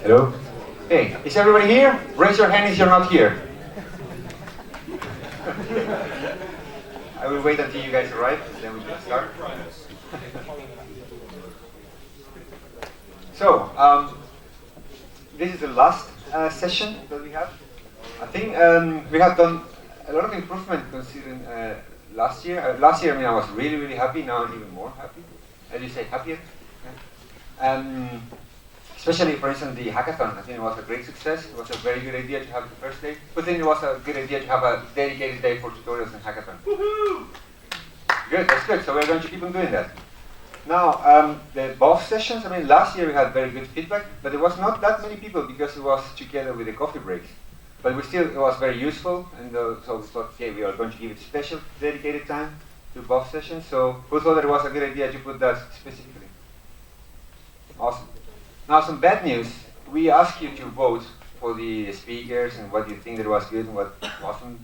Hello? Hey, is everybody here? Raise your hand if you're not here. I will wait until you guys arrive, then we can start. So, this is the last session that we have. I think we have done a lot of improvement considering last year. Last year, I mean, I was really, really happy. Now I'm even more happy. As you say, happier. Yeah. Especially, for instance, the hackathon. I think it was a great success. It was a very good idea to have it the first day. But then it was a good idea to have a dedicated day for tutorials and hackathon. Woohoo! Good, that's good. So we're going to keep on doing that. Now, the both sessions, I mean, last year we had very good feedback, but there was not that many people because it was together with the coffee breaks. But it was very useful, and so we thought, okay, we are going to give it special, dedicated time to both sessions. So we thought that it was a good idea to put that specifically. Awesome. Now, some bad news. We asked you to vote for the speakers and what you think that was good and what wasn't,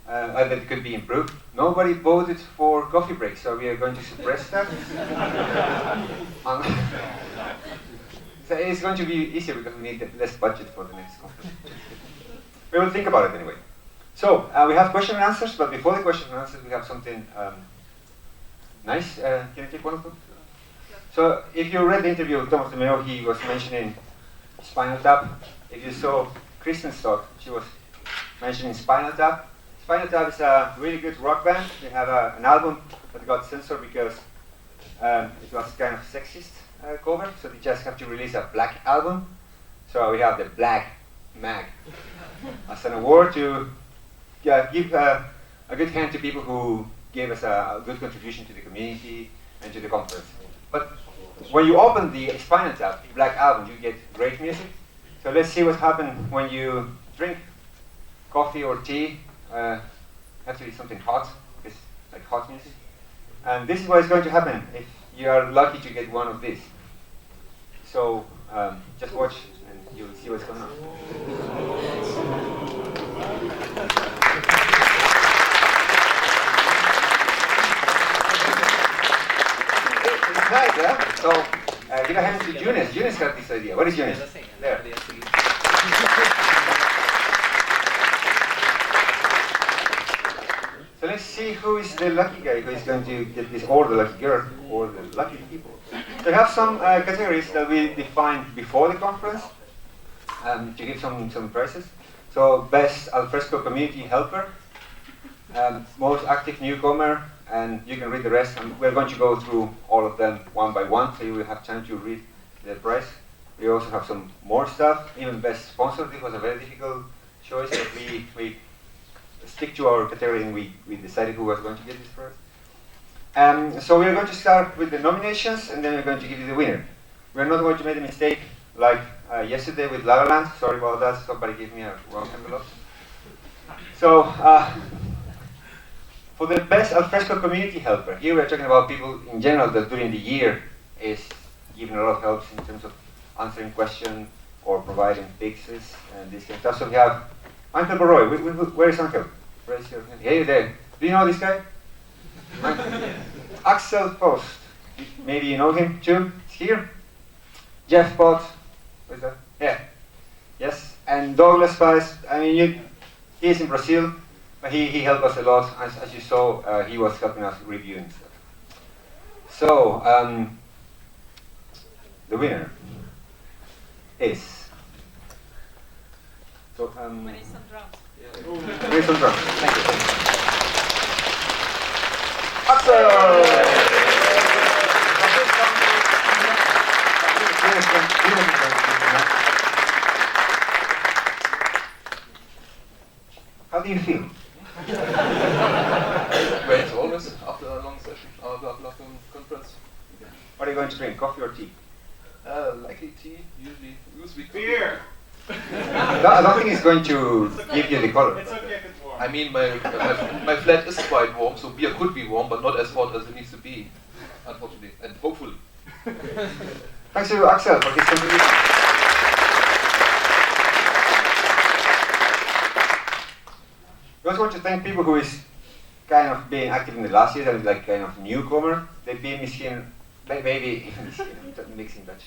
that it could be improved. Nobody voted for coffee breaks, so we are going to suppress that. So it's going to be easier because we need less budget for the next conference. We will think about it anyway. So we have question and answers, but before the question and answers, we have something nice. Can you take one of them? So if you read the interview with Thomas DeMeo, he was mentioning Spinal Tap. If you saw Kristen's talk, she was mentioning Spinal Tap. Spinal Tap is a really good rock band. They have an album that got censored because it was kind of sexist cover, so they just have to release a black album. So we have the Black Mag as an award to give a good hand to people who gave us a good contribution to the community and to the conference. But when you open the Spinal Tap Black Album, you get great music. So let's see what happens when you drink coffee or tea. Have to be something hot, because like hot music. And this is what is going to happen if you are lucky to get one of these. So just watch and you'll see what's going on. It's nice, huh? So give a hand to Eunice. Eunice got this idea. What is Eunice? There. So let's see who is the lucky guy who is going to get this, or the lucky girl, or the lucky people. So we have some categories that we defined before the conference to give some prizes. So best Alfresco community helper, most active newcomer, and you can read the rest. And we're going to go through all of them one by one, so you will have time to read the prize. We also have some more stuff. Even best sponsor. This was a very difficult choice, but we stick to our category and we decided who was going to get this prize. So we're going to start with the nominations, and then we're going to give you the winner. We're not going to make a mistake like yesterday with Lavaland. Sorry about that. Somebody gave me a wrong envelope. So for the best Alfresco community helper, here we're talking about people in general that during the year is giving a lot of help in terms of answering questions or providing fixes and this kind of stuff. So we have Angel Baroy. Where is Angel? Raise your hand. Hey there. Do you know this guy? Axel Post. Maybe you know him too. He's here. Jeff Pott. What is that? Yeah. Yes. And Douglas Paz. I mean, he is in Brazil. But he helped us a lot. As you saw, he was helping us reviewing stuff. So, the winner is. So, we need some drums. Yeah. We need some drums. Thank you. Axel! How do you feel? Great, always after a long session, after a long conference. What are you going to drink, coffee or tea? Likely tea, usually beer. I don't think it's going to give you the color. It's okay if it's warm. I mean, my flat is quite warm, so beer could be warm, but not as hot as it needs to be, unfortunately, and hopefully. Thanks to Axel for his contribution. We also want to thank people who is kind of being active in the last year and like kind of newcomer. They've been mixing, maybe mixing Dutch.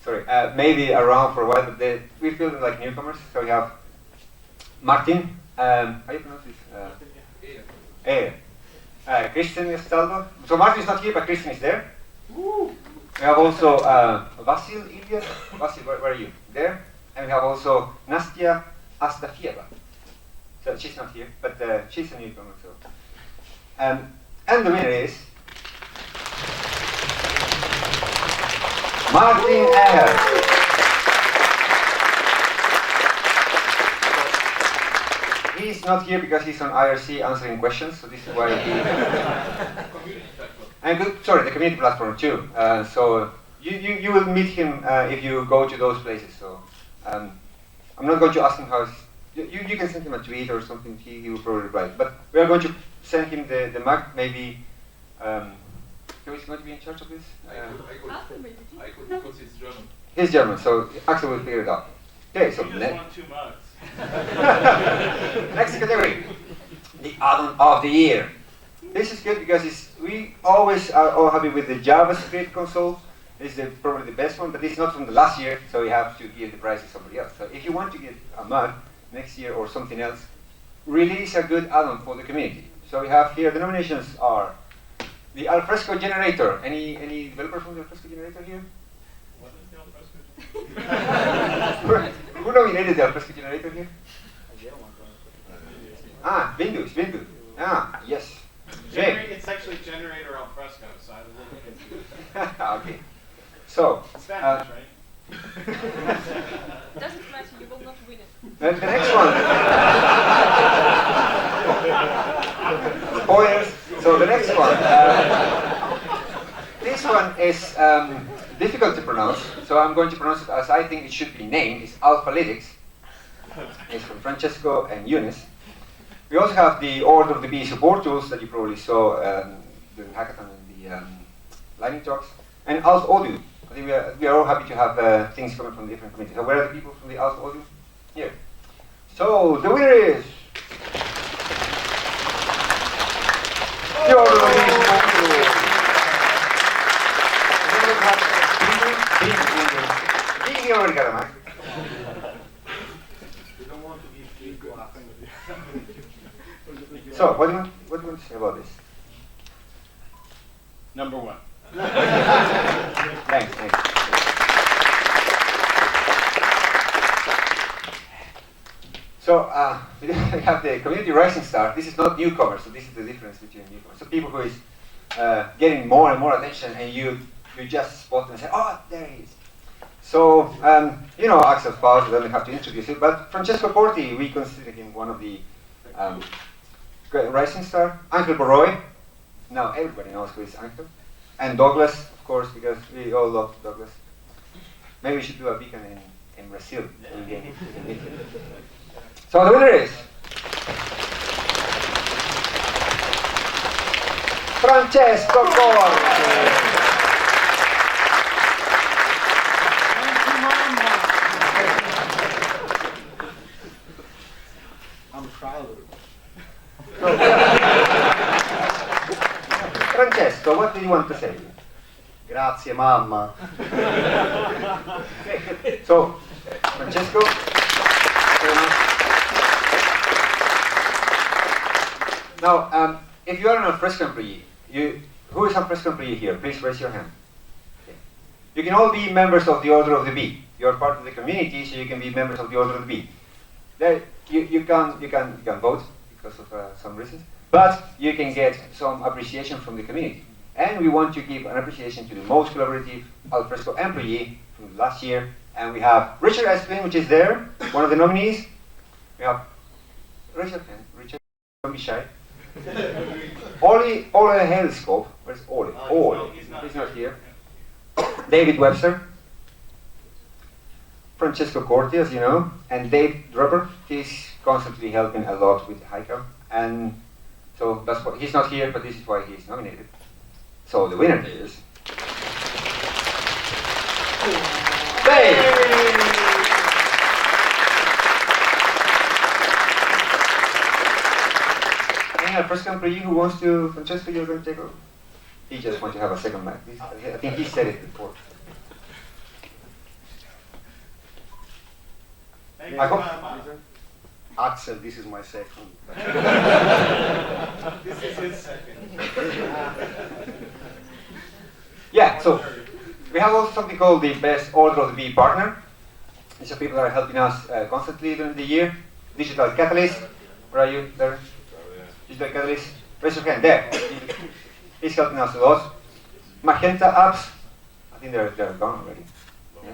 sorry, maybe around for a while, but we feel them like newcomers. So we have Martin, how do you pronounce this? Christian Estaldo. So Martin is not here, but Christian is there. Woo. We have also Vasil Ilyas. Vasil, where are you? There. And we have also Nastya Astafieva. So she's not here, but she's a newcomer. So. And the winner is Martin Ayer. He's not here because he's on IRC answering questions, so this is why he... And the community platform too. So you will meet him if you go to those places. So I'm not going to ask him how... You can send him a tweet or something, he will probably reply. But we are going to send him the mug, maybe... who is going to be in charge of this? I could because he's German. He's German, so Axel will figure it out. Okay, so... You just want 2 mugs. Next category, the add-on of the year. This is good because we always are all happy with the JavaScript console. This is probably the best one, but this is not from the last year, so we have to give the prize to somebody else. So if you want to get a mug next year or something else, release a good add-on for the community. So we have here, the nominations are the Alfresco generator. Any developer from the Alfresco generator here? What is the Alfresco? Who nominated the Alfresco generator here? Windows. Ah, yes. It's actually generator Alfresco, so I was looking into it. Okay. So. Spanish, right? Doesn't matter, you will not win it. The next one. Spoilers. So the next one. This one is difficult to pronounce, so I'm going to pronounce it as I think it should be named. It's Alphalytics. It's from Francesco and Eunice. We also have the Order of the Bee support tools that you probably saw during Hackathon and the lightning talks. And Alf Audio. I think we are all happy to have things coming from different communities. So where are the people from the Alf Audio? Here. So the winner is the Order of the Bee support tools. He already got a mic. So, what do you want to say about this? Number 1. Thanks. So, we have the Community Rising Star. This is not newcomers, so this is the difference between newcomers. So people who is getting more and more attention, and you just spot them and say, oh, there he is. So, you know Axel Faust, I don't have to introduce it, but Francesco Porti, we consider him one of the Rising Star. Uncle Boroy, now everybody knows who is Uncle. And Douglas, of course, because we all love Douglas. Maybe we should do a BeeCon in Brazil. So the winner is Francesco Porti. I'm proud. Francesco, what do you want to say? Grazie mamma. Okay. So, Francesco, now, if you are an Alfresco employee, who is Alfresco employee here? Please raise your hand. Okay. You can all be members of the Order of the Bee. You are part of the community, so you can be members of the Order of the Bee. There, you can vote because of some reasons, but you can get some appreciation from the community. And we want to give an appreciation to the most collaborative Alfresco employee from last year. And we have Richard Esplin, which is there, one of the nominees. We have Richard, don't be shy. Ole Hellscope, where's Ole? Ole, he's not here. David Webster. Francesco Corti, as you know, and Dave Dropper. He's constantly helping a lot with HiCam, and so that's why he's not here, but this is why he's nominated. So the winner is Dave. Any first employee who wants to, Francesco, you're going to take over? He just wants to have a second mic. I think he said it before. Thank I you, hope- Mama. Axel, this is my second. This is his second. Yeah, so we have also something called the Best Order of the Bee Partner. These are people that are helping us constantly during the year. Digital Catalyst, where are you there? Digital Catalyst, raise your hand, there. He's helping us a lot. Magenta Apps, I think they're gone already. Yeah.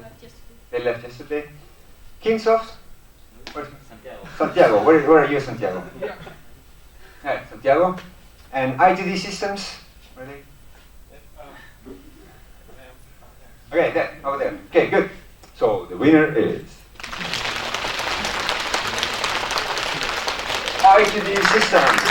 They left yesterday. Kingsoft, where's Santiago, where are you, Santiago? Yeah, Santiago. And ITD Systems, where are they? Okay, there, over there. Okay, good. So the winner is ITD Systems.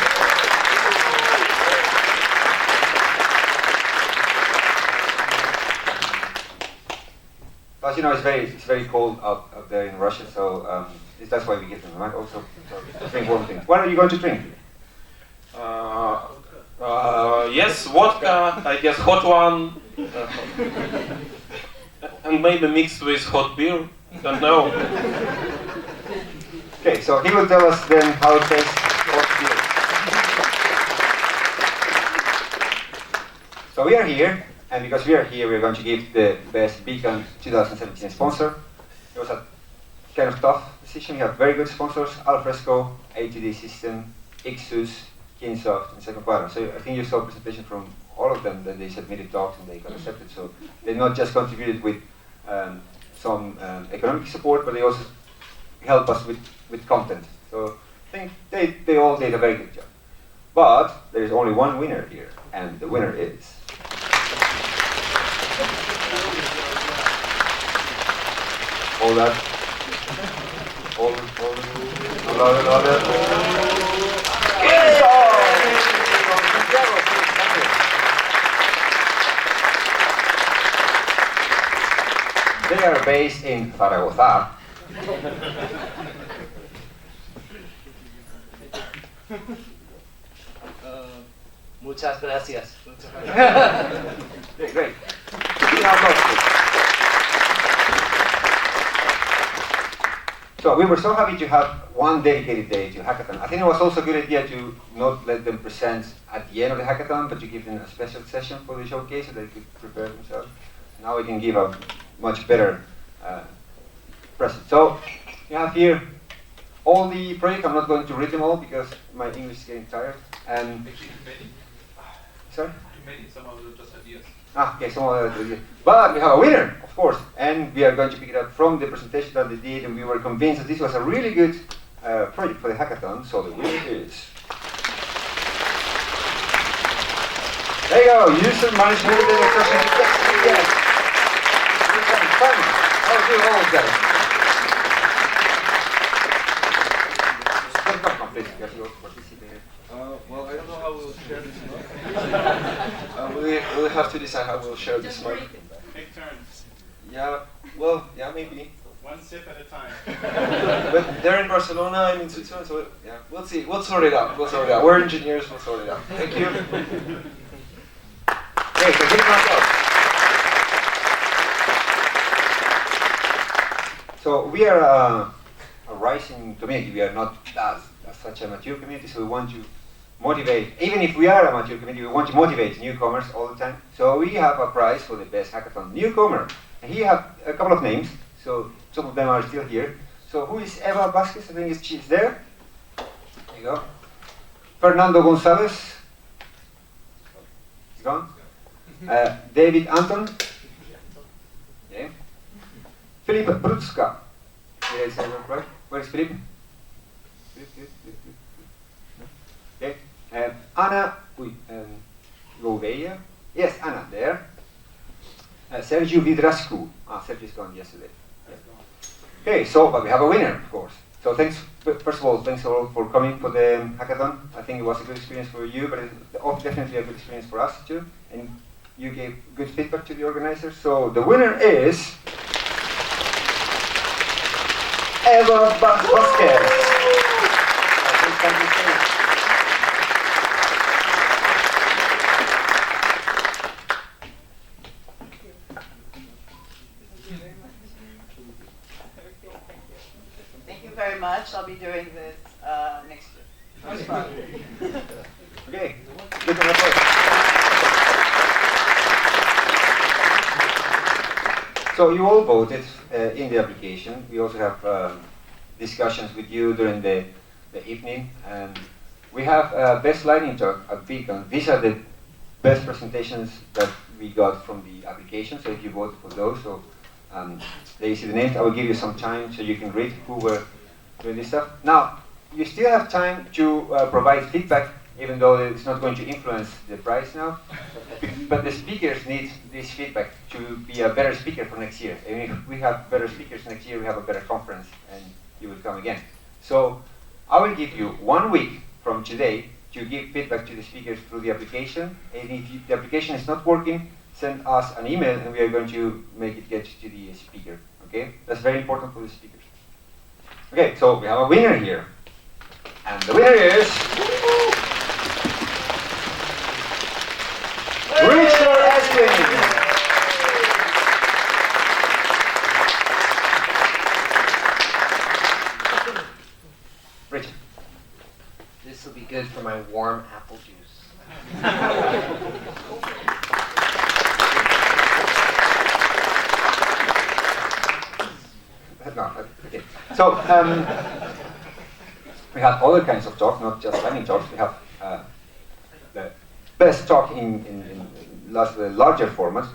As you know, it's very cold out there in Russia, so that's why we give them, right? Also, so drink warm things. What are you going to drink? Yes, vodka, I guess hot one, and maybe mixed with hot beer, don't know. Okay, so he will tell us then how it tastes hot beer. So we are here, and because we are here, we're going to give the best BeeCon 2017 sponsor. It was a kind of tough decision. We have very good sponsors: Alfresco, ATD System, Ixus, Kinsoft, and Second Quarter. So I think you saw a presentation from all of them that they submitted talks and they got accepted. So they not just contributed with some economic support, but they also help us with content. So I think they all did a very good job. But there is only one winner here, and the winner is all that. All that. They are based in Zaragoza. Muchas gracias. Okay, great. So we were so happy to have one dedicated day to hackathon. I think it was also a good idea to not let them present at the end of the hackathon, but to give them a special session for the showcase so they could prepare themselves. Now we can give a much better present. So you have here all the projects. I'm not going to read them all because my English is getting tired. And Actually, too many. sorry? Too many. Some of them are just ideas. Okay, some of the but we have a winner, of course, and we are going to pick it up from the presentation that they did, and we were convinced that this was a really good project for the hackathon. So the winner is. There you go, user management and expression. Yes. Fun. I'll do all of that. Come, please, because you also participated. Well, I don't know how we'll share this mic. We'll have to decide how we'll share this mic. Take turns. Yeah, well, yeah, maybe. One sip at a time. But they're in Barcelona, I'm in Switzerland, so yeah, we'll see. We'll sort it out. We're engineers, we'll sort it out. Thank you. Okay, so give it an applause. So we are a rising community. We are not such a mature community, so we want to motivate. Even if we are a mature community, we want to motivate newcomers all the time. So we have a prize for the best hackathon newcomer. And here you have a couple of names. So some of them are still here. So who is Eva Vasquez? I think she's there. There you go. Fernando Gonzalez. He's gone. David Anton. Okay. Filip Brutska. Did I say that right? Where is Filip? Okay. Anna Gouveia. Yes, Anna, there. Sergio Vidrascu. Sergio's gone yesterday. Yeah. Okay, so, but we have a winner, of course. So thanks, first of all, thanks all for coming for the hackathon. I think it was a good experience for you, but it's definitely a good experience for us too. And you gave good feedback to the organizers. So the winner is Eva Vasquez. shall be doing this next year. That's fine. Okay. Give them a applause. So you all voted in the application. We also have discussions with you during the evening. And we have best lightning talk at BeeCon. These are the best presentations that we got from the application. So if you voted for those, so there you see the names. I will give you some time so you can read who were doing this stuff. Now, you still have time to provide feedback, even though it's not going to influence the price now. But the speakers need this feedback to be a better speaker for next year. And if we have better speakers next year, we have a better conference, and you will come again. So I will give you 1 week from today to give feedback to the speakers through the application. And if the application is not working, send us an email, and we are going to make it get to the speaker. Okay? That's very important for the speakers. Okay, so we have a winner here. And the winner is Richard Eswin. Richard. This will be good for my warm apple juice. No, okay. So we have other kinds of talks, not just lightning talks. We have the best talk in larger formats.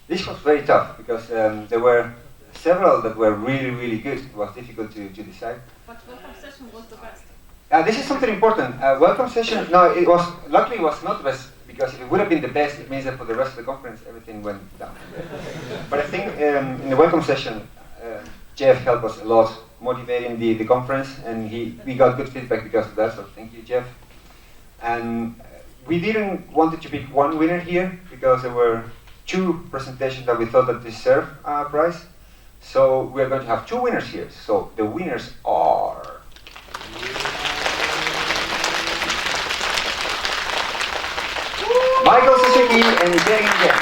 This was very tough because there were several that were really, really good. It was difficult to decide. But welcome session was the best. This is something important. Welcome session. No, it was luckily it was not the best, because if it would have been the best, it means that for the rest of the conference everything went down. But I think in the welcome session, Jeff helped us a lot motivating the conference, and we got good feedback because of that. So thank you, Jeff. And we didn't want to pick one winner here because there were 2 presentations that we thought that deserved a prize. So we're going to have 2 winners here. So the winners are Michael Suzuki and Again Again.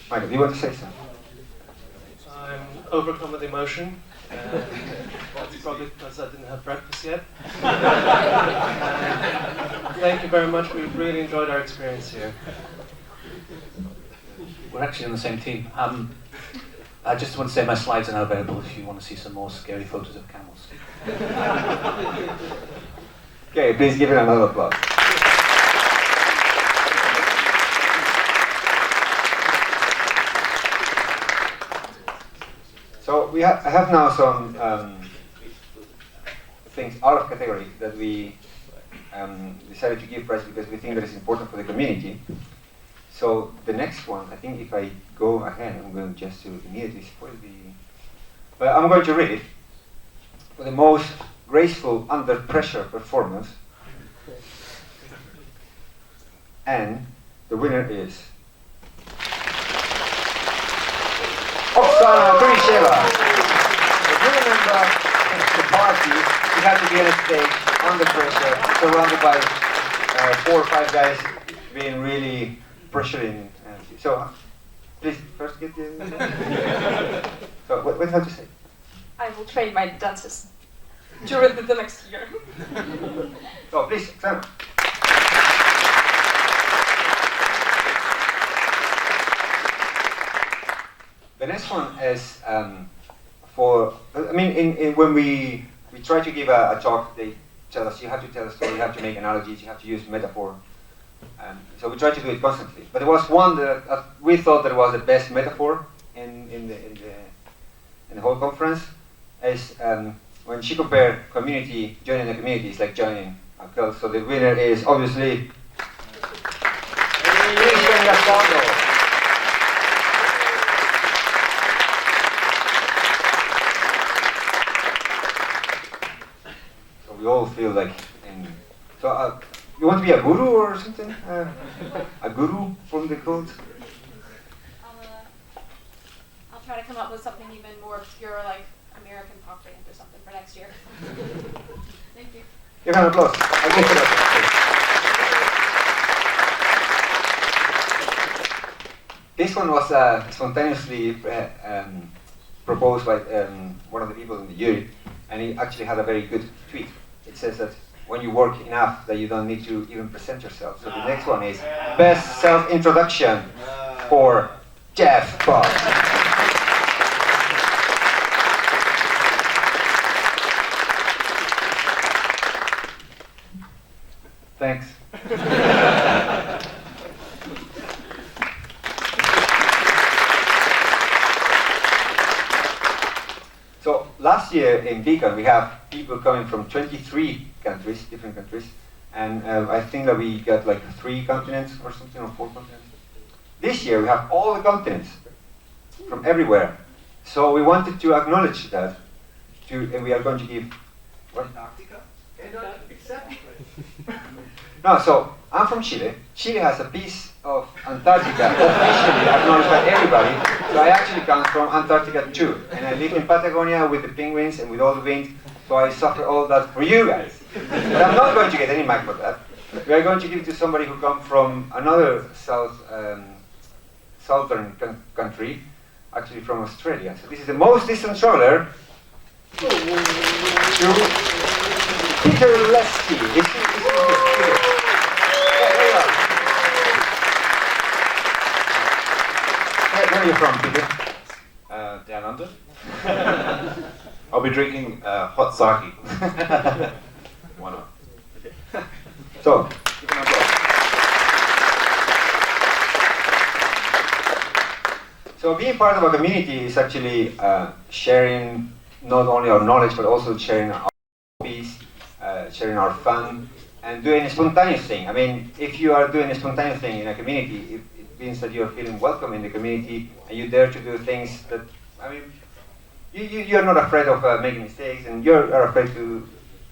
Michael, do you want to say something? I'm overcome with emotion. That's probably because I didn't have breakfast yet. Thank you very much. We've really enjoyed our experience here. We're actually on the same team. I just want to say my slides are now available if you want to see some more scary photos of camels. Okay, please give it another applause. So I have now some things out of category that we decided to give prize because we think that it's important for the community. So the next one, I think if I go ahead, I'm going just to immediately spoil well, I'm going to read it. For the most graceful under pressure performance. And the winner is Oksana Kurisheva. If you remember the party, you had to be on a stage under pressure, surrounded by 4 or 5 guys being really pressuring. So, please first get the. So, what do you have to say? I will train my dances during the next year. So, please, Oksana. The next one is when we try to give a talk, they tell us you have to tell a story, you have to make analogies, you have to use metaphor. So we try to do it constantly. But there was one that we thought that was the best metaphor in the whole conference. Is when she compared joining a community is like joining a cult. So the winner is obviously Christian Gascondo. We all feel like, you want to be a guru or something? A guru from the cult? I'll try to come up with something even more obscure, like American Parliament or something for next year. Thank you. Give an applause. I give it up. This one was spontaneously proposed by one of the people in the jury, and he actually had a very good tweet. It says that when you work enough that you don't need to even present yourself. So the next one is best self-introduction for Jeff Bob. Thanks. So last year in BeeCon we have people coming from 23 countries, different countries, and I think that we got like 3 continents or something, or 4 continents. This year we have all the continents from everywhere. So we wanted to acknowledge that, and we are going to give what? Antarctica? Exactly. No, so I'm from Chile. Chile has a piece of Antarctica officially acknowledged by everybody. So I actually come from Antarctica too. And I live in Patagonia with the penguins and with all the wind. So I suffer all that for you guys. But I'm not going to get any mic for that. We are going to give it to somebody who comes from another southern country, actually from Australia. So this is the most distant traveler to Peter Lesky. Where are you from, Peter? Down under. I'll be drinking hot sake. Why not? So, so being part of a community is actually sharing not only our knowledge but also sharing our hobbies, sharing our fun, and doing a spontaneous thing. I mean, if you are doing a spontaneous thing in a community, it means that you are feeling welcome in the community and you dare to do things that, I mean, you are not afraid of making mistakes, and you are afraid to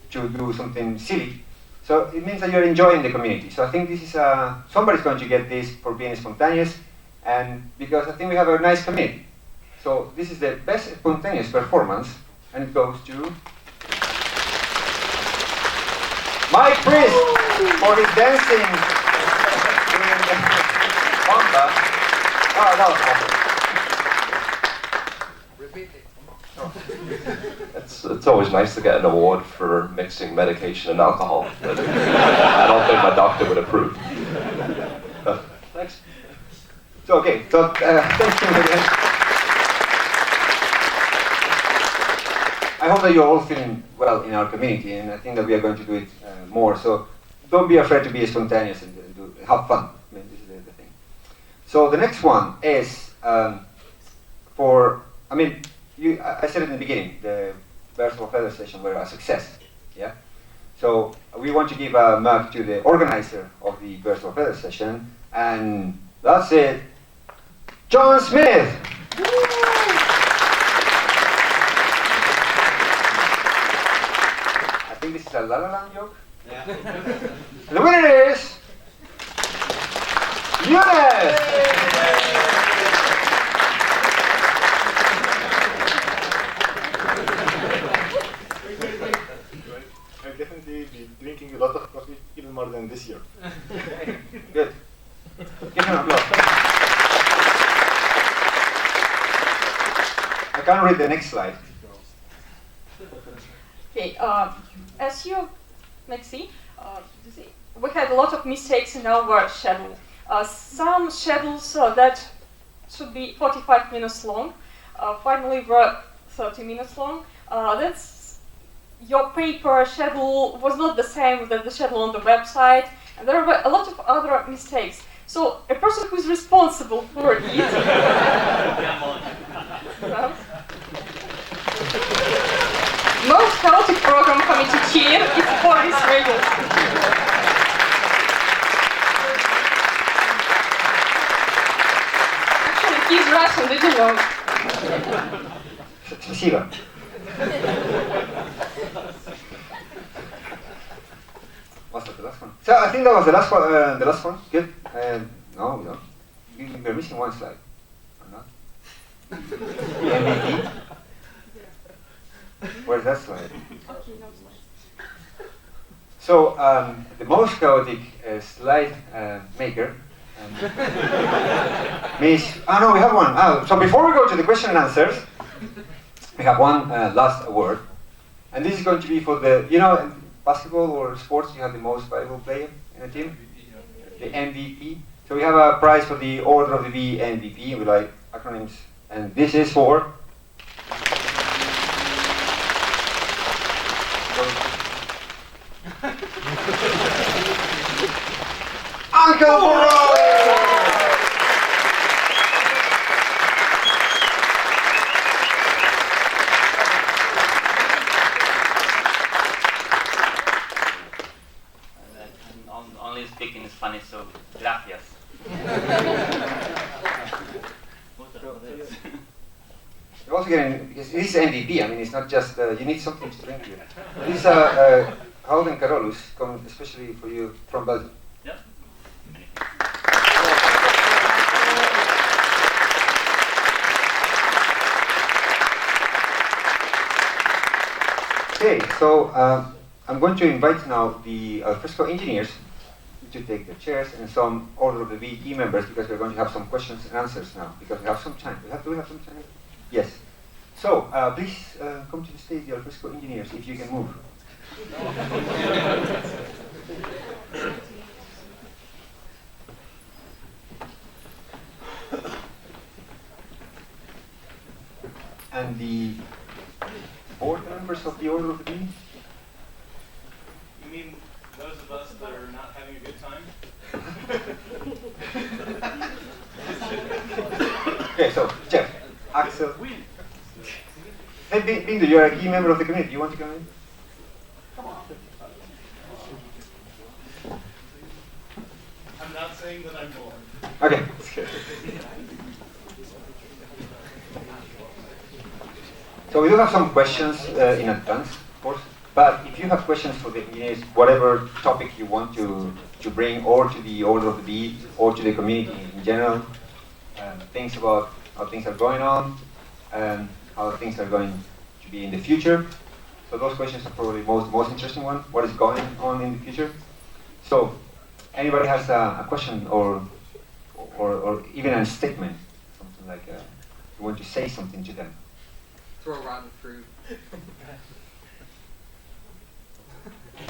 do something silly. So it means that you're enjoying the community. So I think this is somebody's going to get this for being spontaneous, and because I think we have a nice community. So this is the best spontaneous performance, and it goes to Mike Priest for his dancing during the Bomba. Oh, that was awesome. Repeat it. It's always nice to get an award for mixing medication and alcohol, but I don't think my doctor would approve. Thanks. So, okay, so thank you again. I hope that you're all feeling well in our community, and I think that we are going to do it more. So don't be afraid to be spontaneous and have fun. I mean, this is the thing. So the next one is for, I mean, I said it in the beginning, the Birds of a Feather session were a success, yeah? So we want to give a mug to the organizer of the Birds of a Feather session, and that's it, John Smith! I think this is a La La Land joke. Yeah. And the winner is Eunice! I'll definitely be drinking a lot of coffee, even more than this year. Good. Give him an applause. I can't read the next slide. Okay, as you may see, we had a lot of mistakes in our schedule. Some schedules that should be 45 minutes long finally were 30 minutes long. That's your paper schedule was not the same as the schedule on the website, and there were a lot of other mistakes. So a person who is responsible for it most chaotic program committee chair is Boris Regal. Actually, he's Russian, did you know? Спасибо. Was that the last one? So I think that was the last one. The last one. Good. No. We're missing one slide. Or not? The MVP. Where's that slide? So the most chaotic slide maker means. No, we have one. So before we go to the question and answers, we have one last award, and this is going to be for the in basketball or sports you have the most valuable player in a team, the MVP. So we have a prize for the Order of the Bee MVP. We like acronyms, and this is for. Uncle Bro! Only speaking is funny, so gracias. You're also getting, because this is MVP, I mean, it's not just, you need something to drink here. This is Houden Carolus, coming especially for you from Belgium. Yeah. Okay, so I'm going to invite now the Alfresco engineers to take the chairs and some Order of the Bee team members, because we're going to have some questions and answers now, because we have some time. Do we have some time? Yes. So please come to the stage, the Alfresco engineers, if you can move. And the board members of the Order of the Bee. You mean those of us that are not having a good time? Okay, so Jeff, Axel. Hey, Bindu, you're a key member of the community. You want to come in? Come on. I'm not saying that I'm bored. Okay. So we do have some questions in advance, of course. But if you have questions for the engineers, whatever topic you want to bring, or to the Order of the Bee, or to the community in general, things about how things are going on, and how things are going to be in the future. So those questions are probably most interesting one. What is going on in the future? So anybody has a question or even a statement, something like you want to say something to them. Throw rotten fruit.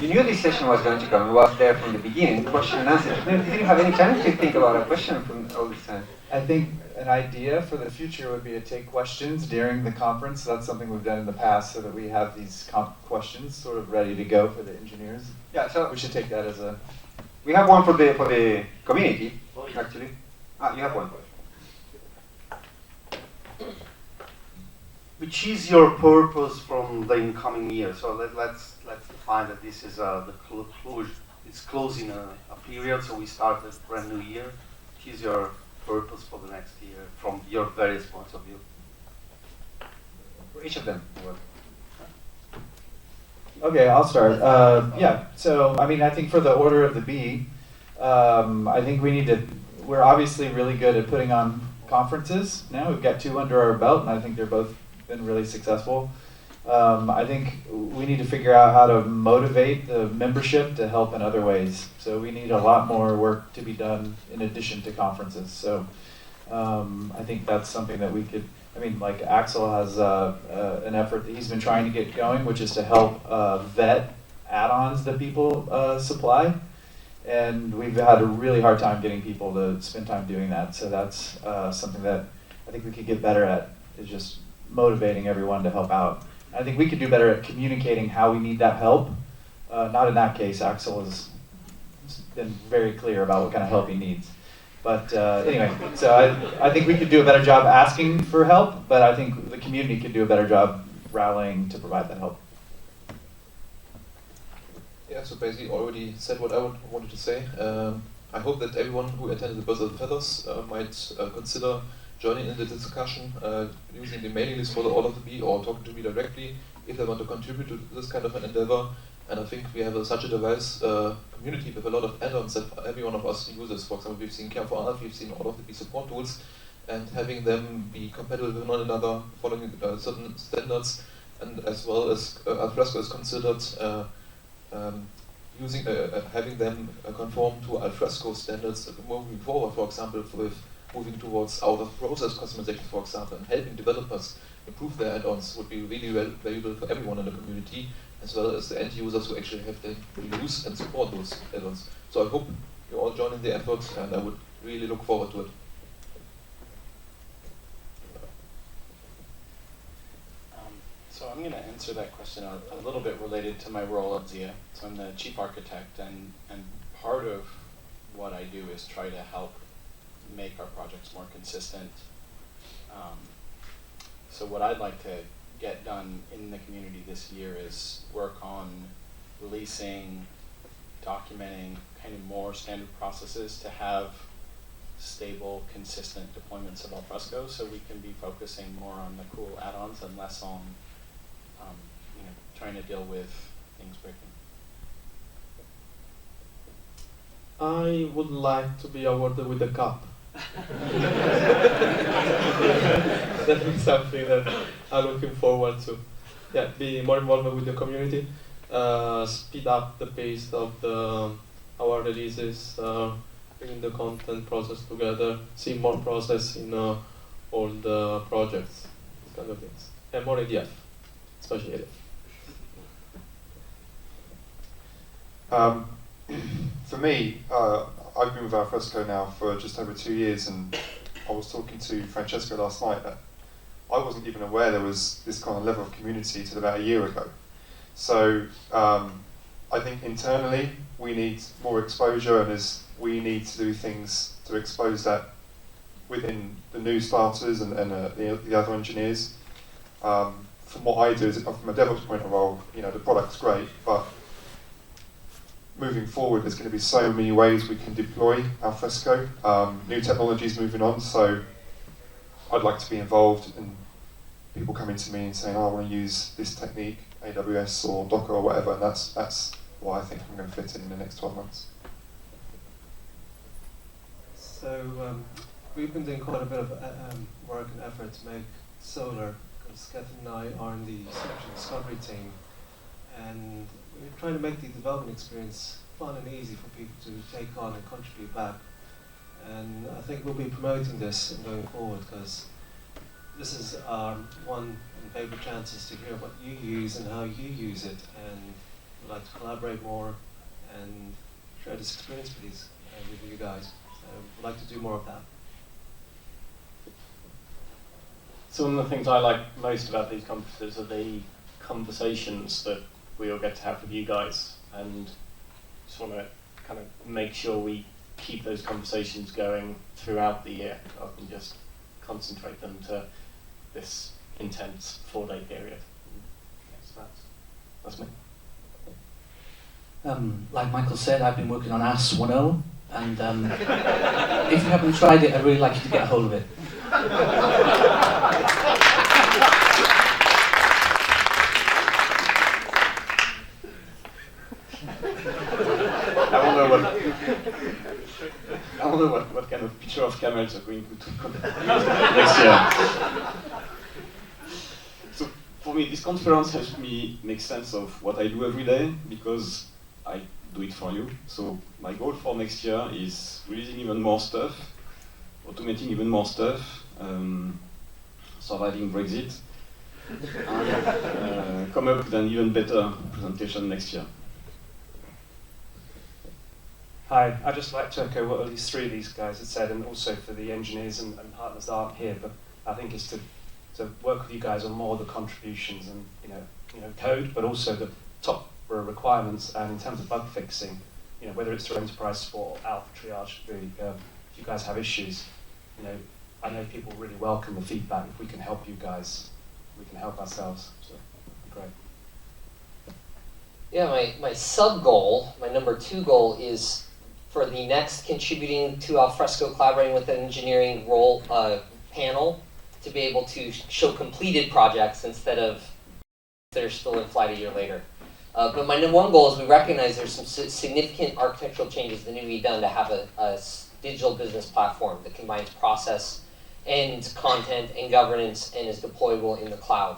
You knew this session was going to come. It was there from the beginning, question and answer. You didn't have any time to think about a question from all this time. I think an idea for the future would be to take questions during the conference. That's something we've done in the past, so that we have these questions sort of ready to go for the engineers. Yeah, so we should take that as a. We have one for the community, actually. You have one. Which is your purpose from the incoming year? So let's define that this is it's closing a period, so we start a brand new year. Which is your purpose for the next year from your various points of view? For each of them. Okay, I'll start. Yeah, so I mean, I think for the Order of the Bee, I think we're obviously really good at putting on conferences now. We've got 2 under our belt, and I think they're both been really successful. I think we need to figure out how to motivate the membership to help in other ways. So we need a lot more work to be done in addition to conferences. So I think that's something that we could, I mean, like Axel has an effort that he's been trying to get going, which is to help vet add-ons that people supply. And we've had a really hard time getting people to spend time doing that. So that's something that I think we could get better at, is just motivating everyone to help out. I think we could do better at communicating how we need that help. Not in that case. Axel has been very clear about what kind of help he needs. But anyway, so I think we could do a better job asking for help, but I think the community could do a better job rallying to provide that help. Yeah, so basically already said what I wanted to say. I hope that everyone who attended the Birds of the Feathers might consider joining in the discussion, using the mailing list for the Order of the Bee, or talking to me directly if they want to contribute to this kind of an endeavor. And I think we have such a diverse community with a lot of add-ons that every one of us uses. For example, we've seen Care for Art, we've seen Order of the Bee support tools, and having them be compatible with one another, following certain standards, and as well as Alfresco is considered having them conform to Alfresco standards moving forward, for example, with moving towards out-of-process customization, for example, and helping developers improve their add-ons would be really valuable for everyone in the community, as well as the end users who actually have to use and support those add-ons. So I hope you all join in the effort, and I would really look forward to it. So I'm going to answer that question a little bit related to my role at Zia. So I'm the chief architect, and part of what I do is try to help make our projects more consistent. So what I'd like to get done in the community this year is work on releasing, documenting kind of more standard processes to have stable, consistent deployments of Alfresco, so we can be focusing more on the cool add-ons and less on trying to deal with things breaking. I would like to be awarded with a cup. That is something that I'm looking forward to. Yeah, be more involved with the community, speed up the pace of our releases, bring the content process together, see more process in all the projects, these kind of things, and more ADF, especially ADF. For me, I've been with Alfresco now for just over 2 years, and I was talking to Francesco last night that I wasn't even aware there was this kind of level of community till about a year ago. So I think internally we need more exposure, and we need to do things to expose that within the new starters and the other engineers. From what I do, from a DevOps point of view, the product's great, but moving forward, there's going to be so many ways we can deploy Alfresco. New technologies moving on, so I'd like to be involved, and people coming to me and saying, oh, I want to use this technique, AWS or Docker or whatever, and that's what I think I'm going to fit in the next 12 months. So we've been doing quite a bit of work and effort to make Solar, because Catherine and I are in the selection discovery team, and we're trying to make the development experience fun and easy for people to take on and contribute back. And I think we'll be promoting this and going forward, because this is our one and favourite chances to hear what you use and how you use it, and we'd like to collaborate more and share this experience with you guys. So we'd like to do more of that. So one of the things I like most about these conferences are the conversations that we all get to have with you guys, and just want to kind of make sure we keep those conversations going throughout the year, rather than just concentrate them to this intense 4-day period. So that's me. Like Michael said, I've been working on AS 1.0, and if you haven't tried it, I'd really like you to get a hold of it. I wonder what kind of picture of camels are going to next year. So for me, this conference helps me make sense of what I do every day, because I do it for you. So my goal for next year is releasing even more stuff, automating even more stuff, surviving Brexit, and come up with an even better presentation next year. Hi, I'd just like to echo what at least 3 of these guys had said, and also for the engineers and partners that aren't here, but I think it's to work with you guys on more of the contributions and code, but also the top requirements, and in terms of bug fixing, whether it's through enterprise support or Alpha Triage, really, if you guys have issues, I know people really welcome the feedback. If we can help you guys, we can help ourselves, so it'd be great. Yeah, my sub-goal, my number 2 goal is for the next contributing to Alfresco, collaborating with an engineering role panel, to be able to show completed projects instead of they're still in flight a year later. But my number 1 goal is we recognize there's some significant architectural changes that need to be done to have a digital business platform that combines process and content and governance and is deployable in the cloud.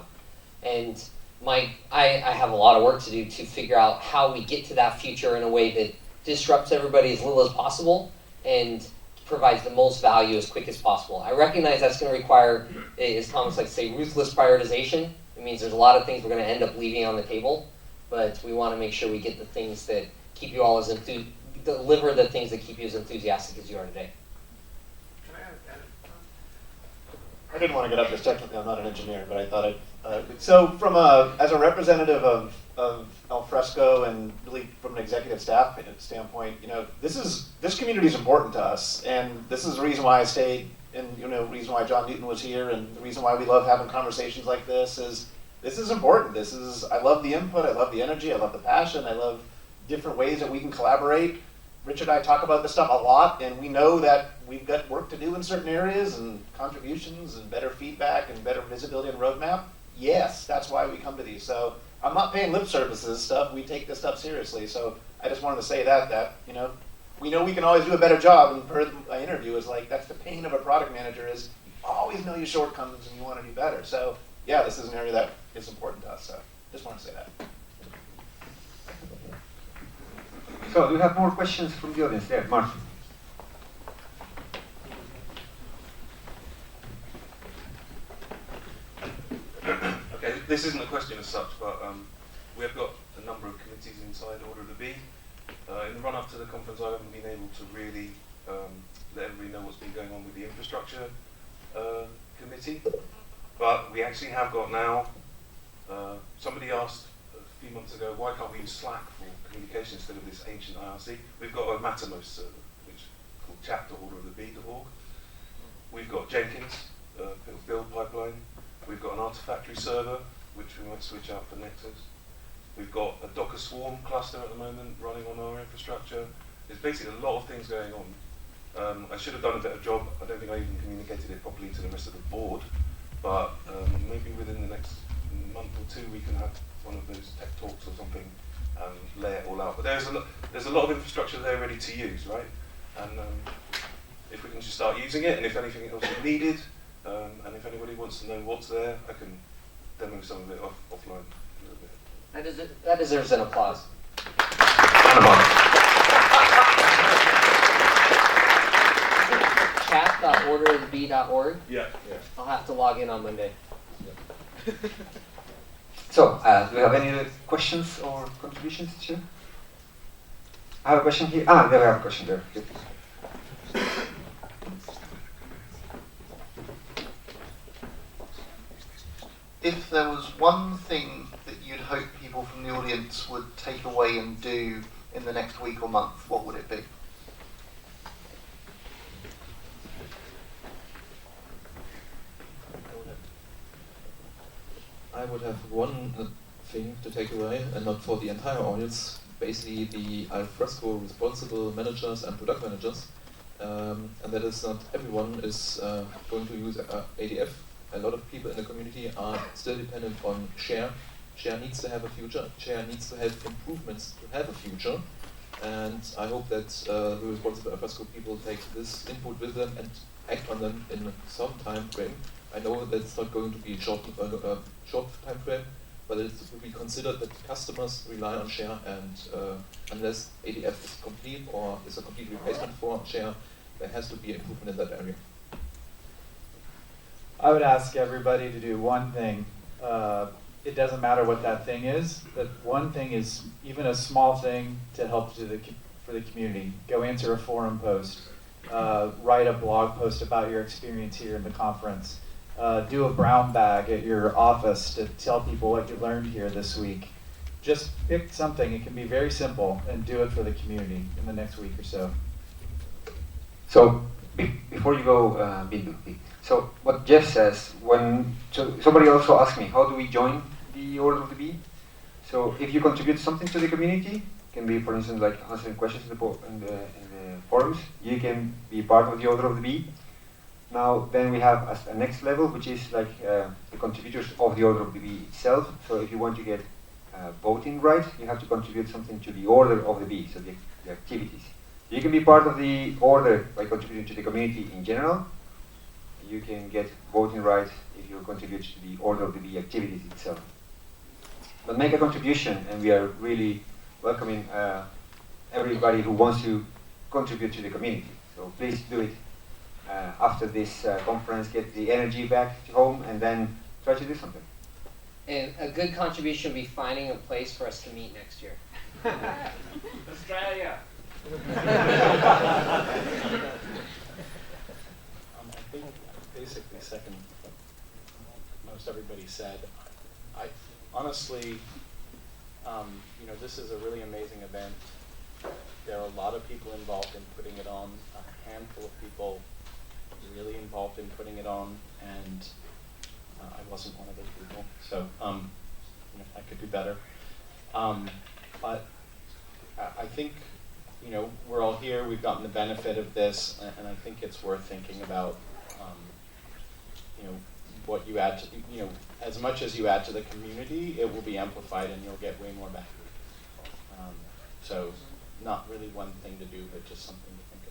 And I have a lot of work to do to figure out how we get to that future in a way that disrupts everybody as little as possible and provides the most value as quick as possible. I recognize that's going to require, as Thomas likes to say, ruthless prioritization. It means there's a lot of things we're going to end up leaving on the table, but we want to make sure we get the things that keep you all as deliver the things that keep you as enthusiastic as you are today. I didn't want to get up this technically. I'm not an engineer, but I thought I'd. So, as a representative of Alfresco and really from an executive staff standpoint, this community is important to us, and this is the reason why I stayed, and the reason why John Newton was here, and the reason why we love having conversations like this is important. I love the input, I love the energy, I love the passion, I love different ways that we can collaborate. Richard and I talk about this stuff a lot, and we know that we've got work to do in certain areas, and contributions, and better feedback, and better visibility and roadmap. Yes, that's why we come to these. So I'm not paying lip services stuff. We take this stuff seriously. So I just wanted to say that we know we can always do a better job. And per my interview is like, that's the pain of a product manager is you always know your shortcomings and you want to do better. So yeah, this is an area that is important to us. So just want to say that. So do we have more questions from the audience? There, Martin. Okay, this isn't a question as such, but we have got a number of committees inside Order of the Bee. In the run-up to the conference, I haven't been able to really let everybody know what's been going on with the infrastructure committee, but we actually have got now, somebody asked a few months ago, why can't we use Slack for communication instead of this ancient IRC? We've got a Mattermost server, which is called chapter.orderofthebee.org. We've got Jenkins, build pipeline. We've got an Artifactory server, which we might switch out for Nexus. We've got a Docker Swarm cluster at the moment running on our infrastructure. There's basically a lot of things going on. I should have done a better job. I don't think I even communicated it properly to the rest of the board, but maybe within the next month or two we can have one of those tech talks or something and lay it all out. But there's a lot of infrastructure there ready to use, right? And if we can just start using it, and if anything else is needed, and if anybody wants to know what's there, I can demo some of it offline a little bit. That deserves an applause. Chat.orderofthebee.org? Yeah. I'll have to log in on Monday. So, do we have any other questions or contributions, Chair? I have a question here. There we have a question there. Good. If there was one thing that you'd hope people from the audience would take away and do in the next week or month, what would it be? I would have one thing to take away, and not for the entire audience, basically the Alfresco responsible managers and product managers, and that is not everyone is going to use ADF. A lot of people in the community are still dependent on Share. Share needs to have a future. Share needs to have improvements to have a future. And I hope that the responsible Alfresco people take this input with them and act on them in some time frame. I know that it's not going to be a short time frame, but it will be considered that customers rely on Share, and unless ADF is complete or is a complete replacement for Share, there has to be improvement in that area. I would ask everybody to do one thing. It doesn't matter what that thing is, but one thing is even a small thing to help for the community. Go answer a forum post, write a blog post about your experience here in the conference, do a brown bag at your office to tell people what you learned here this week. Just pick something. It can be very simple, and do it for the community in the next week or so. So before you go, Bindu, so what Jeff says, somebody also asked me, how do we join the Order of the Bee? So if you contribute something to the community, can be, for instance, like answering questions in the forums, you can be part of the Order of the Bee. Now, then we have a next level, which is like the contributors of the Order of the Bee itself. So if you want to get voting rights, you have to contribute something to the Order of the Bee, so the activities. You can be part of the Order by contributing to the community in general. You can get voting rights if you contribute to the Order of the Bee activities itself. but make a contribution, and we are really welcoming everybody who wants to contribute to the community. So please do it after this conference, get the energy back to home, and then try to do something. And a good contribution would be finding a place for us to meet next year. Australia. I think basically second what most everybody said. I honestly, you know, this is a really amazing event. There are a lot of people involved in putting it on, a handful of people really involved in putting it on, and I wasn't one of those people, so you know, I could do better. But I think, you know, we're all here, we've gotten the benefit of this, and I think it's worth thinking about, you know, what you add to, you know, as much as you add to the community, it will be amplified and you'll get way more back. So not really one thing to do, but just something to think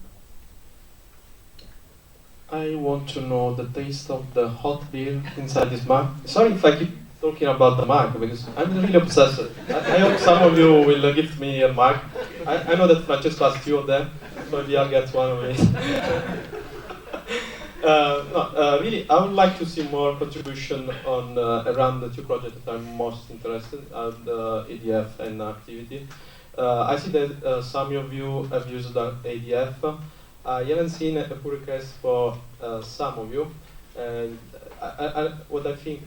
about. I want to know the taste of the hot beer inside this mug. Sorry if I keep talking about the mug, because I'm really obsessed. I hope some of you will gift me a mug. I know that Francesco has 2 of them, so maybe I'll get one of it. Really, I would like to see more contribution on around the 2 projects that I'm most interested in, the ADF and activity. I see that some of you have used the ADF. I haven't seen a pull request for some of you, and what I think,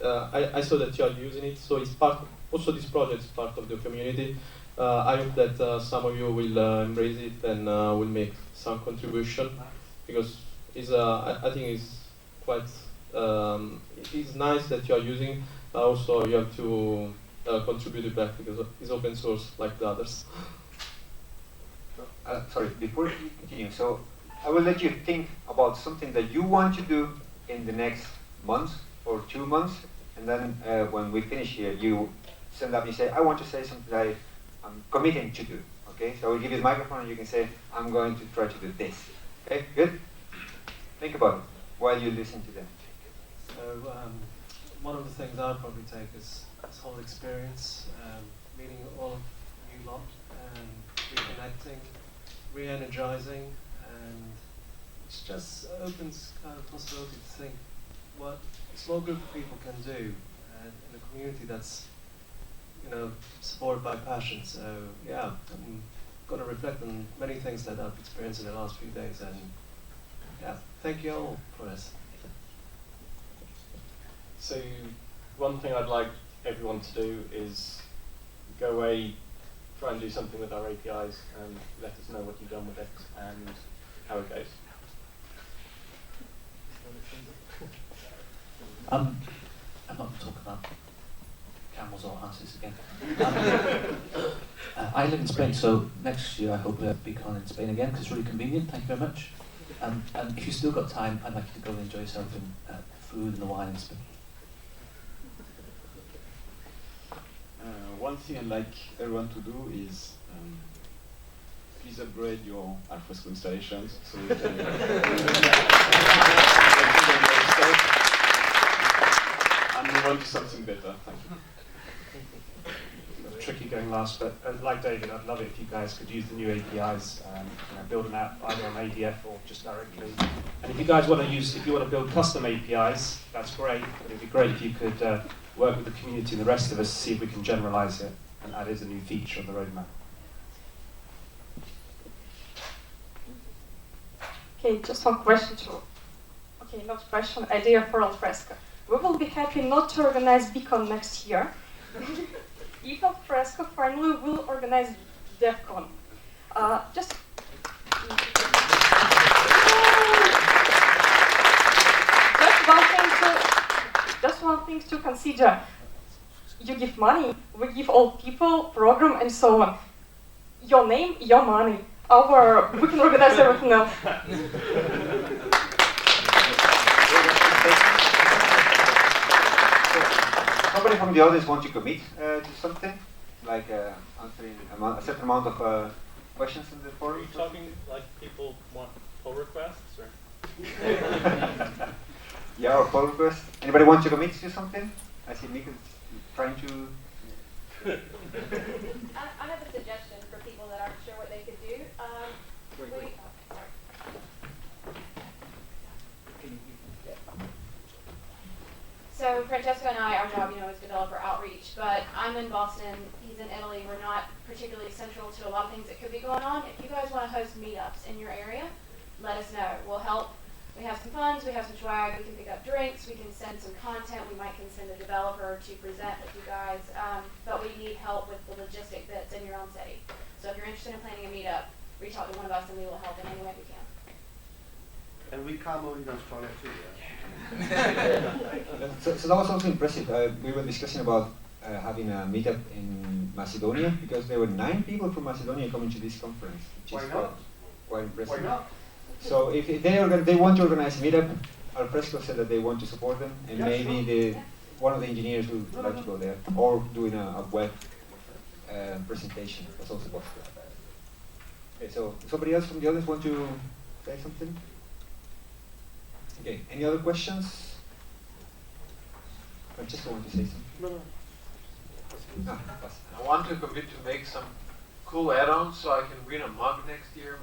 I saw that you are using it, so it's part, also this project is part of the community. I hope that some of you will embrace it and will make some contribution, because it's, I think it's quite, it's nice that you are using, also you have to contribute it back, because it's open source like the others. Sorry, before we continue, so I will let you think about something that you want to do in the next month or 2 months, and then when we finish here, you stand up and you say, I want to say something that I'm committing to do. Okay, so I will give you the microphone and you can say, I'm going to try to do this. Okay, good? Think about it while you listen to them. So one of the things I'll probably take is this whole experience, meeting all of you lot and reconnecting, re-energizing, and it just opens kind of possibility to think what a small group of people can do in a community that's, you know, supported by passion. So yeah, I'm going to reflect on many things that I've experienced in the last few days, and yeah, thank you all for this. So one thing I'd like everyone to do is go away, try and do something with our APIs and let us know what you've done with it and how it goes. I'm not going to talk about camels or asses again. I live in Spain, so next year I hope we have BeeCon in Spain again, because it's really convenient. Thank you very much. And if you've still got time, I'd like you to go and enjoy yourself in food and the wine in Spain. One thing I'd like everyone to do is please upgrade your Alfresco installations so you can and move on to something better. Thank you. Tricky going last, but like David, I'd love it if you guys could use the new APIs, you know, build an app either on ADF or just directly. And if you guys want to use, if you want to build custom APIs, that's great. But it'd be great if you could work with the community and the rest of us to see if we can generalize it and add as a new feature on the roadmap. Okay, just one question to, okay, not question, idea for Alfresco. We will be happy not to organize BeeCon next year. If Alfresco finally will organize DevCon. Just one thing to consider. You give money, we give all people, program, and so on. Your name, your money. We can organize everything else. Somebody from the audience want to commit to something? Like answering a certain amount of questions in the forum? Are you talking like people want pull requests? Or? Yeah, or pull requests. Anybody want to commit to something? I see Mika's trying to. I have a suggestion for people that aren't sure what they could do. So Francesco and I, our job, is developer outreach, but I'm in Boston, he's in Italy. We're not particularly central to a lot of things that could be going on. If you guys want to host meetups in your area, let us know. We'll help. We have some funds, we have some swag, we can pick up drinks, we can send some content, we might can send a developer to present with you guys, but we need help with the logistic bits in your own city. So if you're interested in planning a meetup, reach out to one of us and we will help in any way we can. And we come over in Australia too, yeah? So that was also impressive. We were discussing about having a meetup in Macedonia because there were 9 people from Macedonia coming to this conference, which Why is not? quite impressive. Why not? So if they want to organize a meetup, Alfresco said that they want to support them, and Yeah, maybe sure. one of the engineers would like to go there, or doing a web presentation. That's also possible. Okay, so somebody else from the audience want to say something? Okay, any other questions? Francesco want to say something? No. I want to commit to make some cool add-ons so I can win a mug next year.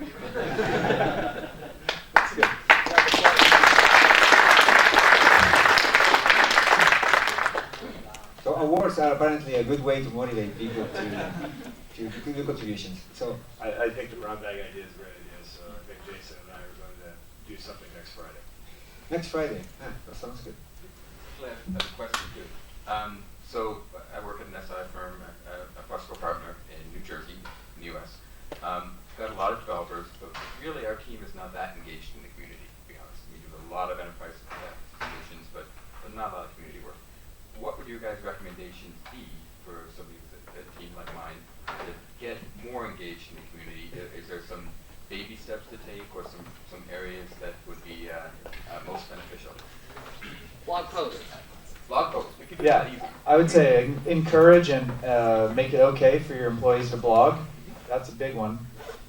That's good. So awards are apparently a good way to motivate people to do contributions. So I think the brown bag idea is a great idea. So I think Jason and I are going to do something next Friday. Next Friday. That sounds good. Actually, I have a question too. So I work at an SI firm, a Fresco partner in New Jersey, in the U.S. Got a lot of developers, but really our team is not that engaged in the community, to be honest. We do a lot of enterprise solutions, but not a lot of community work. What would your guys' recommendations be for somebody with a team like mine to get more engaged in the community? Is there some baby steps to take, or some areas that would be most beneficial? Blog posts. Blog posts. We could do Yeah, that easy. I would say encourage and make it okay for your employees to blog. That's a big one.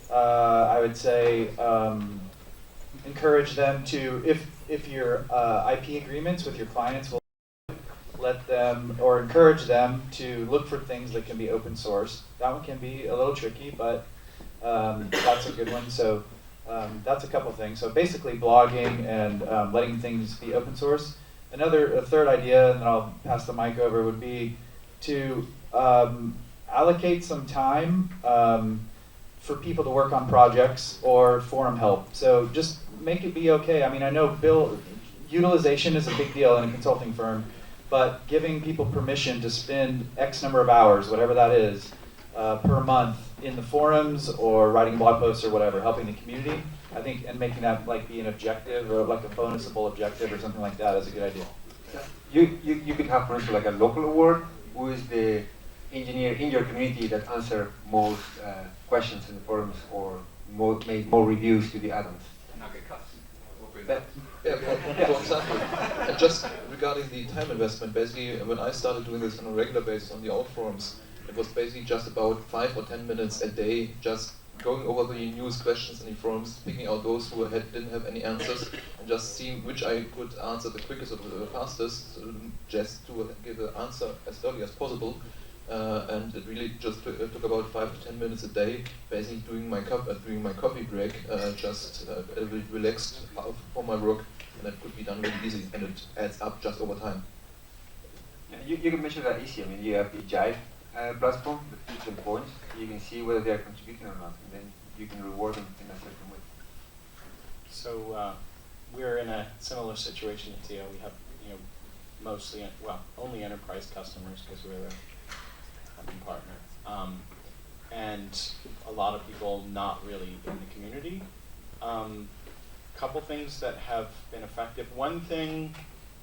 I would say encourage them to, if your IP agreements with your clients will let them, or encourage them to look for things that can be open source. That one can be a little tricky, but that's a good one. So that's a couple things. So basically blogging and letting things be open source. A third idea, and then I'll pass the mic over, would be to allocate some time for people to work on projects or forum help. So just make it be okay. I mean, I know utilization is a big deal in a consulting firm, but giving people permission to spend X number of hours, whatever that is, per month in the forums or writing blog posts or whatever, helping the community, I think, and making that like be an objective or like a bonusable objective or something like that is a good idea. You could have, for instance, like a local award. Who is the engineer in your community that answer most questions in the forums or made more reviews to the add-ons? Not get cuts. For example, and just regarding the time investment, basically when I started doing this on a regular basis on the old forums, it was basically just about 5 or 10 minutes a day, just going over the newest questions in the forums, picking out those who didn't have any answers, and just seeing which I could answer the quickest or the fastest, just to give an answer as early as possible. And it really just took about 5 to 10 minutes a day, basically during my coffee break, just relaxed for my work, and that could be done really easy, and it adds up just over time. You can measure that easy. I mean, you have the Jive platform that gives them points. You can see whether they are contributing or not, and then you can reward them in a certain way. So we're in a similar situation at TO. We have, mostly, only enterprise customers because we're their partner, and a lot of people not really in the community. Couple things that have been effective. One thing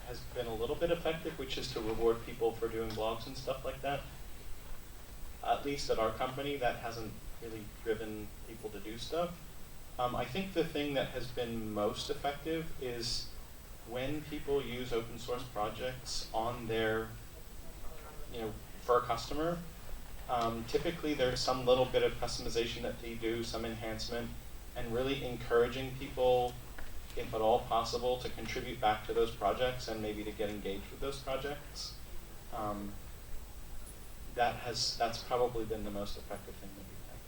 has been a little bit effective, which is to reward people for doing blogs and stuff like that. At least at our company, that hasn't really driven people to do stuff. I think the thing that has been most effective is when people use open source projects on their, for a customer, typically there's some little bit of customization that they do, some enhancement, and really encouraging people, if at all possible, to contribute back to those projects and maybe to get engaged with those projects. that's probably been the most effective thing that we've had.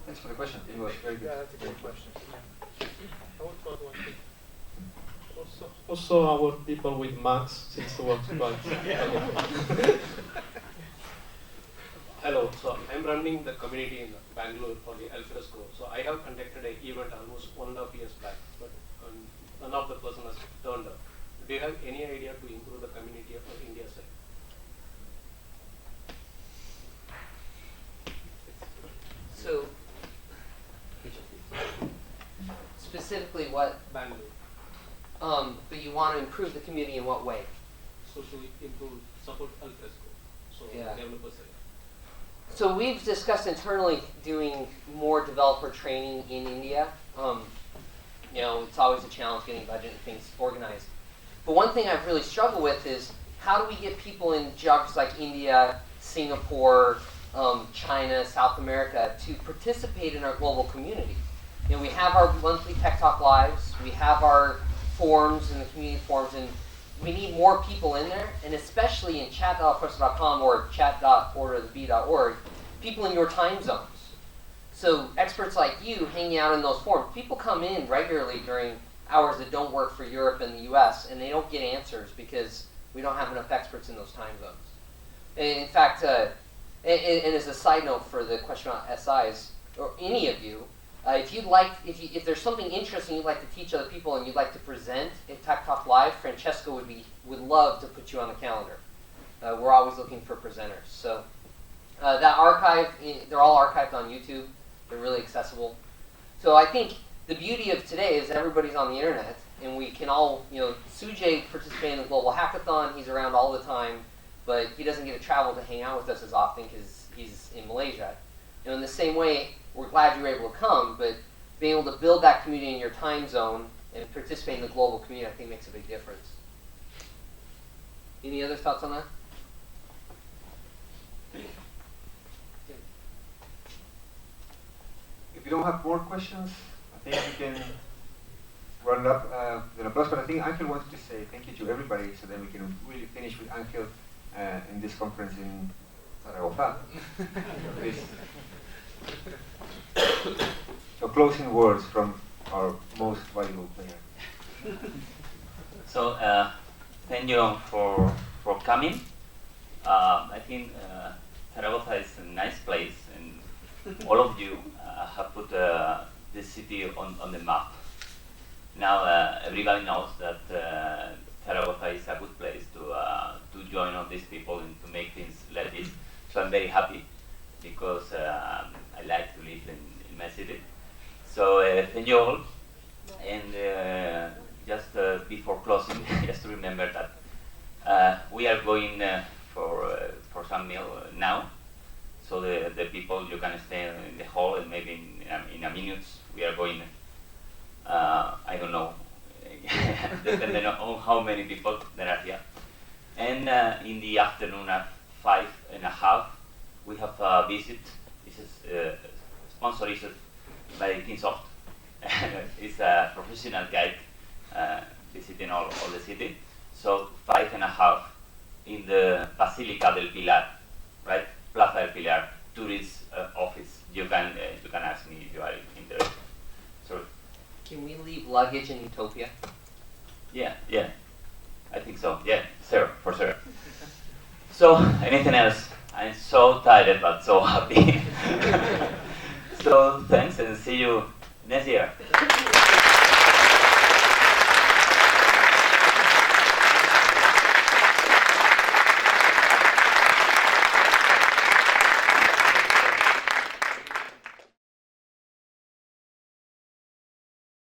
Thanks for the question. It was very good. Yeah, that's a great question. I would thought one thing. Also our people with Max seems to work quite. Hello, so I'm running the community in Bangalore for the Alfresco. So I have conducted an event almost 1.5 years back, but none of the person has turned up. Do you have any idea to improve the community of India side? So, specifically what? Bangalore. But you want to improve the community in what way? So to improve, support Alfresco. So Yeah. developers side. So we've discussed internally doing more developer training in India. You know, it's always a challenge getting budget and things organized. But one thing I've really struggled with is how do we get people in geographies like India, Singapore, China, South America to participate in our global community? You know, we have our monthly Tech Talk Lives, we have our forums and the community forums, and we need more people in there, and especially in chat.alfresco.com or chat.orderthebee.org, people in your time zones. So experts like you hanging out in those forums, people come in regularly during hours that don't work for Europe and the US, and they don't get answers because we don't have enough experts in those time zones. And in fact, and as a side note for the question about SIs, or any of you, if there's something interesting you'd like to teach other people and you'd like to present at Tech Talk Live, Francesco would love to put you on the calendar. We're always looking for presenters. So that archive, they're all archived on YouTube. They're really accessible. So I think the beauty of today is everybody's on the internet, and we can all, you know, Sujay participates in the Global Hackathon. He's around all the time, but he doesn't get to travel to hang out with us as often because he's in Malaysia. You know, in the same way, we're glad you were able to come, but being able to build that community in your time zone and participate in the global community, I think makes a big difference. Any other thoughts on that? If you don't have more questions, I think we can run it up with an applause. But I think Angel wanted to say thank you to everybody, so then we can really finish with Angel in this conference in Zaragoza. Please. So closing words from our most valuable player. So thank you for coming. I think Zaragoza is a nice place, and all of you have put this city on the map. Now everybody knows that Zaragoza is a good place to join all these people and to make things like this. So I'm very happy because I like to live in my city. So thank you all. And just before closing, just to remember that we are going for some meal now. So the people, you can stay in the hall, and maybe in a minute we are going, I don't know, depending on how many people there are here. And in the afternoon at 5:30, we have a visit. This is sponsored by Kingsoft. It's a professional guide visiting all the city. So 5:30 in the Basilica del Pilar, right? Plaza del Pilar, tourist office. You can ask me if you are interested. So, can we leave luggage in Utopia? Yeah, I think so. Yeah, sure, for sure. So, anything else? I'm so tired but so happy. So, thanks and see you next year.